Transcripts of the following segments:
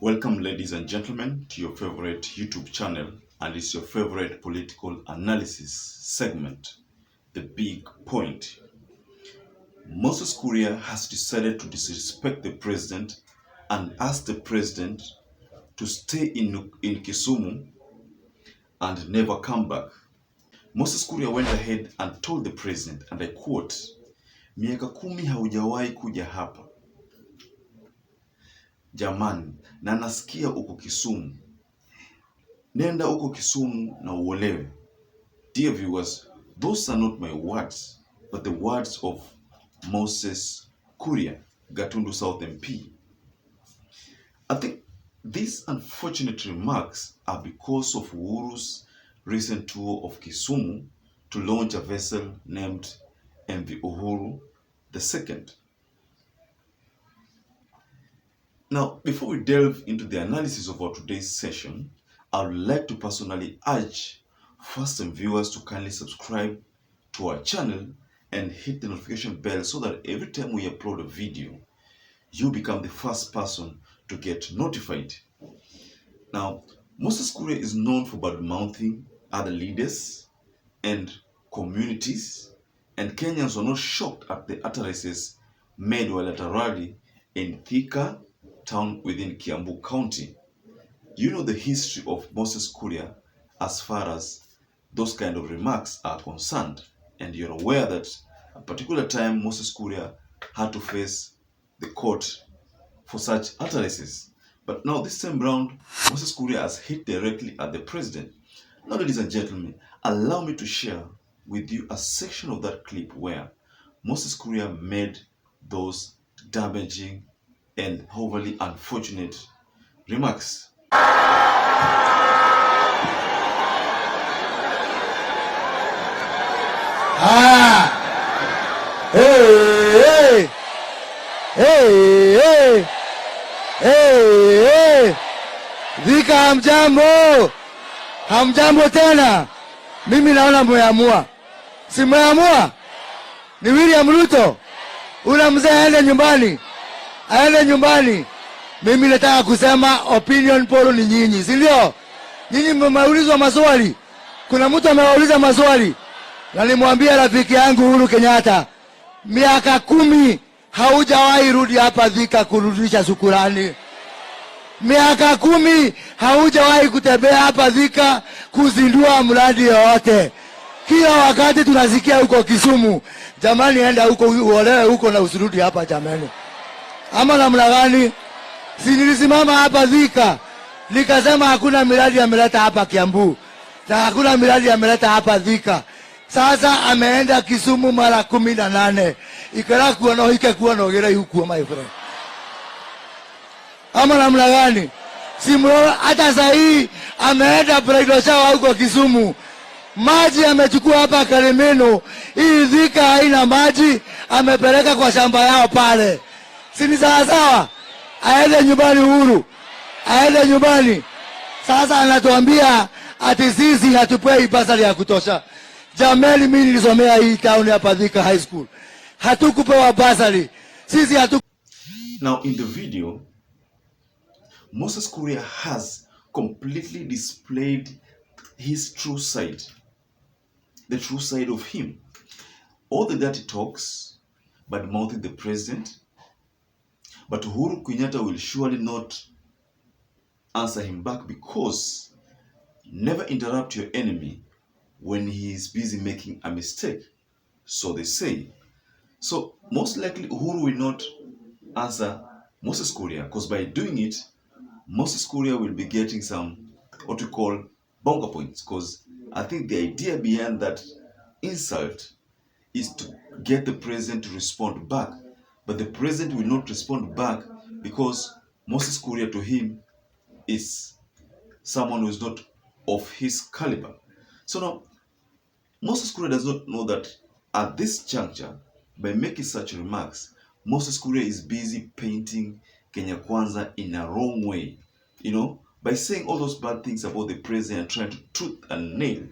Welcome, ladies and gentlemen, to your favorite YouTube channel, and it's your favorite political analysis segment, The Big Point. Moses Kuria has decided to disrespect the president and ask the president to stay in Kisumu and never come back. Moses Kuria went ahead and told the president, and I quote, "Miaka 10 haujawahi kuja hapa. Jamani, na nasikia uko Kisumu. Nenda uko Kisumu na uolewe." Dear viewers, those are not my words, but the words of Moses Kuria, Gatundu South MP. I think these unfortunate remarks are because of UHURU's recent tour of Kisumu to launch a vessel named MV Uhuru II. Now, before we delve into the analysis of our today's session, I would like to personally urge first-time viewers to kindly subscribe to our channel and hit the notification bell so that every time we upload a video, you become the first person to get notified. Now, Moses Kuria is known for badmouthing other leaders and communities, and Kenyans were not shocked at the utterances made while at a rally in Thika town within Kiambu County. You know the history of Moses Kuria as far as those kind of remarks are concerned, and you're aware that a particular time Moses Kuria had to face the court for such utterances. But now this time round, Moses Kuria has hit directly at the president. Now, ladies and gentlemen, allow me to share with you a section of that clip where Moses Kuria made those damaging and overly unfortunate remarks. Dhika hamjambo. Hamjambo tena. Mimi naona mmeamua. Si mmeamua? Ni William Ruto. Ule mzee aende nyumbani. Aende nyumbani. Mimi nataka kusema opinion poll ni nyinyi, si ndio? Nyinyi mmeulizwa maswali. Kuna mtu ameuliza maswali. Na nimwambia rafiki yangu UHURU KENYATTA, miaka 10 haujawahi rudi hapa Thika kurudisha shukrani. Miaka 10 haujawahi kutembea hapa Thika kuzindua mradi yote. Kila wakati tunasikia huko Kisumu. Jamani, enda huko uolewe huko na usirudi hapa jamani. Ama namna gani? Si nilisimama hapa Thika nikasema hakuna miradi ameleta hapa Kiambu na hakuna miradi ameleta hapa Thika. Sasa ameenda Kisumu mara 18. Ikara kuwa no hike kuwa no gera huko my friend. Ama namna gani? Simro hata sahii ameenda bridal shower huko Kisumu. Maji amechukua hapa Karimeno. Hii Thika haina maji, amepeleka kwa shamba yao pale. Si ni sawa? Aende nyumbani UHURU. Aende nyumbani. Sasa anatuambia ati sisi hatupei basari ya kutosha. Jameli, mimi nilisomea hii town hapa Thika High School. Hatukupewa basari. Sisi hatu. Now in the video, Moses Kuria has completely displayed his true side. The true side of him. All the dirty talks, badmouthing the president. But UHURU KENYATTA will surely not answer him back, because never interrupt your enemy when he is busy making a mistake, so they say. So most likely UHURU will not answer Moses Kuria, because by doing it, Moses Kuria will be getting some what we call bonga points, because I think the idea behind that insult is to get the president to respond back. But the president will not respond back because Moses Kuria to him is someone who is not of his caliber. So now, Moses Kuria does not know that at this juncture, by making such remarks, Moses Kuria is busy painting Kenya Kwanza in a wrong way. You know, by saying all those bad things about the president and trying to tooth and nail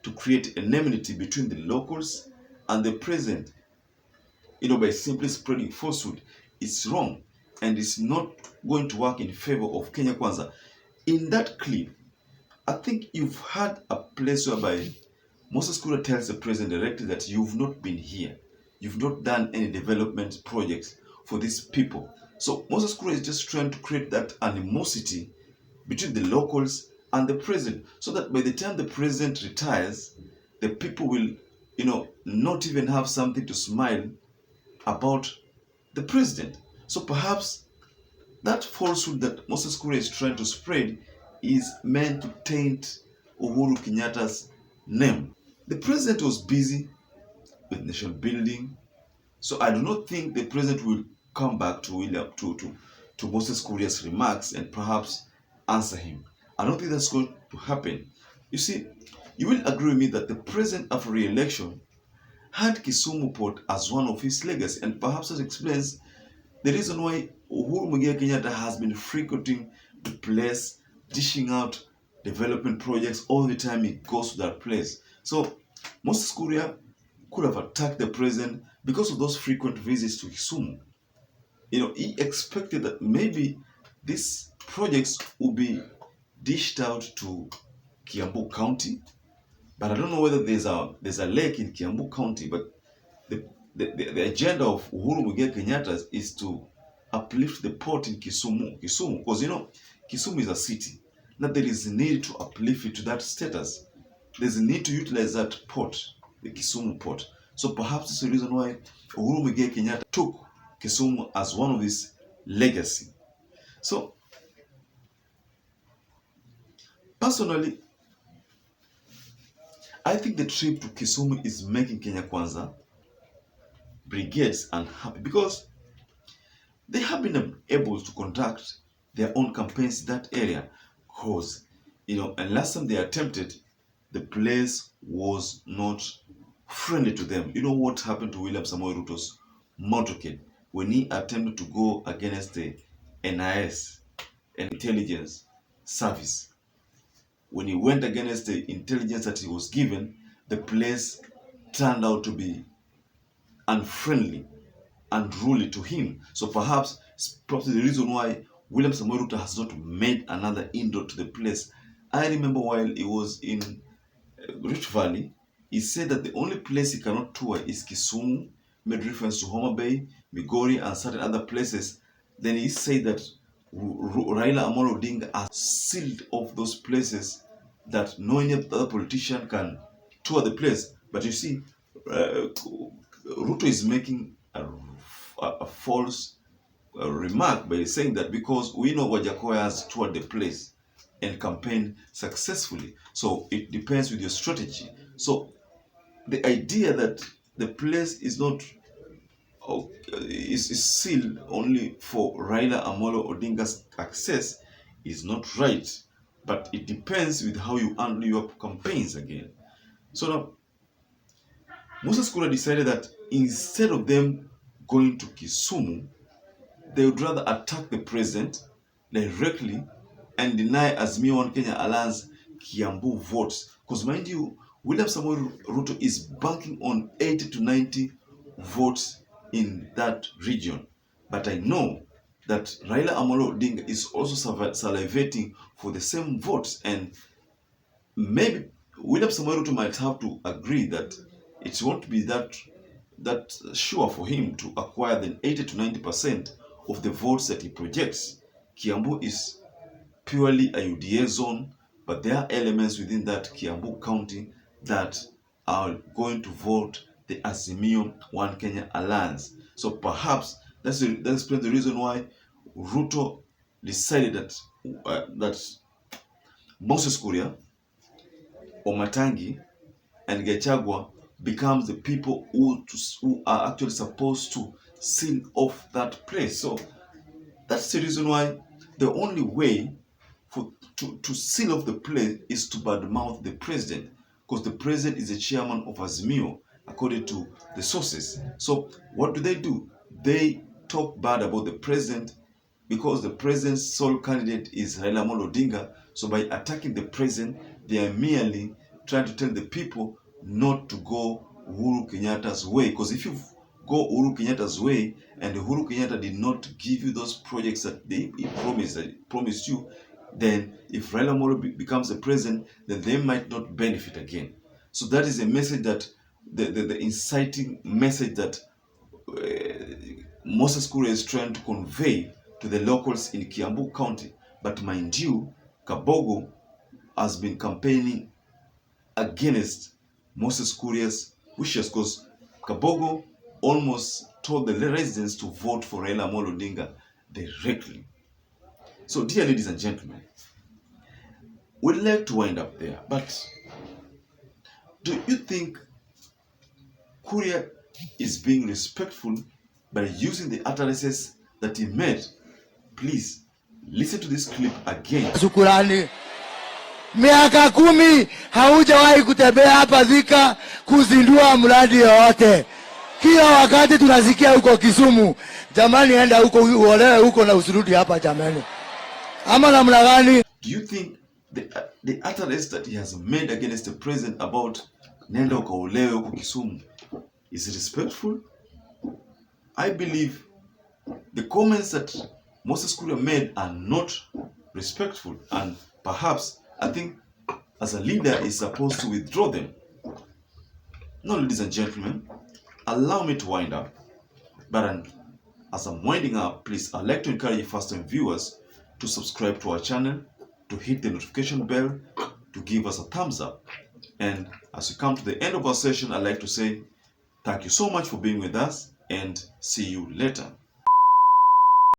to create enmity between the locals and the president. You know, by simply spreading falsehood, it's wrong, and it's not going to work in favor of Kenya Kwanza. In that clip, I think you've had a place whereby Moses Kuria tells the president directly that you've not been here. You've not done any development projects for these people. So Moses Kuria is just trying to create that animosity between the locals and the president, so that by the time the president retires, the people will, not even have something to smile about the president. So perhaps that falsehood that Moses Kuria is trying to spread is meant to taint Uhuru Kenyatta's name. The president was busy with nation building, so I do not think the president will come back to Moses Kuria's remarks and perhaps answer him. I don't think that's going to happen. You see, you will agree with me that the president after re-election had Kisumu Port as one of his legacy, and perhaps that explains the reason why Uhuru Kenyatta has been frequenting the place, dishing out development projects all the time he goes to that place. So Moses Kuria could have attacked the president because of those frequent visits to Kisumu. He expected that maybe these projects will be dished out to Kiambu County, but I don't know whether there's a lake in Kiambu County. But the agenda of Uhuru Kenyatta is to uplift the port in Kisumu, because Kisumu is a city. Now there is a need to uplift it to that status. There's a need to utilize that port, the Kisumu port. So perhaps it's the reason why Uhuru Kenyatta took Kisumu as one of his legacy. So personally, I think the trip to Kisumu is making Kenya Kwanza brigades unhappy, because they have been able to conduct their own campaigns in that area. Because, and last time they attempted, the place was not friendly to them. You know what happened to William Samoei Ruto's motorcade when he attempted to go against the NIS, intelligence service? When he went against the intelligence that he was given, the place turned out to be unfriendly, unruly to him. So perhaps it's probably the reason why William Samoei Ruto has not made another inroad to the place. I remember while he was in Rift Valley, he said that the only place he cannot tour is Kisumu, made reference to Homa Bay, Migori, and certain other places. Then he said that Raila Amollo Odinga has sealed off those places, that no any other politician can tour the place. But you see, Ruto is making a false remark by saying that because we know Wajakoya has toured the place and campaigned successfully. So it depends with your strategy. So the idea that the place is not is sealed only for Raila Amollo Odinga's access is not right. But it depends with how you handle your campaigns again. So now, Moses Kuria decided that instead of them going to Kisumu, they would rather attack the president directly and deny Azimio One Kenya Alliance Kiambu votes. Because mind you, William Samoei Ruto is banking on 80 to 90 votes in that region. But I know that Raila Amollo Odinga is also salivating for the same votes, and maybe William Samoei Ruto might have to agree that it won't be that sure for him to acquire the 80 to 90% of the votes that he projects. Kiambu is purely a UDA zone, but there are elements within that Kiambu County that are going to vote the Azimio One Kenya Alliance. So perhaps that's the reason why Ruto decided that Moses Kuria, Omatangi, and Gachagua becomes the people who are actually supposed to seal off that place. So that's the reason why the only way to seal off the place is to badmouth the president, because the president is the chairman of Azimio according to the sources. So what do? They talk bad about the president because the president's sole candidate is Raila Amollo Odinga. So by attacking the president, they are merely trying to tell the people not to go Uhuru Kenyatta's way. Because if you go Uhuru Kenyatta's way, and Uhuru Kenyatta did not give you those projects that he promised you, then if Raila Amollo becomes the president, then they might not benefit again. So that is a message that, the inciting message that Moses Kuria is trying to convey to the locals in Kiambu County. But mind you, Kabogo has been campaigning against Moses Kuria's wishes, because Kabogo almost told the residents to vote for Raila Amollo Odinga directly. So, dear ladies and gentlemen, we'd like to wind up there, but do you think Kuria is being respectful by using the utterances that he made? Please listen to this clip again. Shukrani. Miaka 10 haujawahi kutembea hapa Thika kuzindua mradi yote. Kila wakati tunasikia huko Kisumu. Jamani, enda huko uolewe huko na usirudi hapa jamani. Ama namna gani? Do you think the utterance that he has made against the president about nenda ukaolewe huko Kisumu is respectful? I believe the comments that Moses Kuria made are not respectful, and perhaps I think as a leader is supposed to withdraw them. Now, ladies and gentlemen, allow me to wind up. But as I'm winding up, please, I'd like to encourage first-time viewers to subscribe to our channel, to hit the notification bell, to give us a thumbs up. And as we come to the end of our session, I'd like to say thank you so much for being with us, and see you later.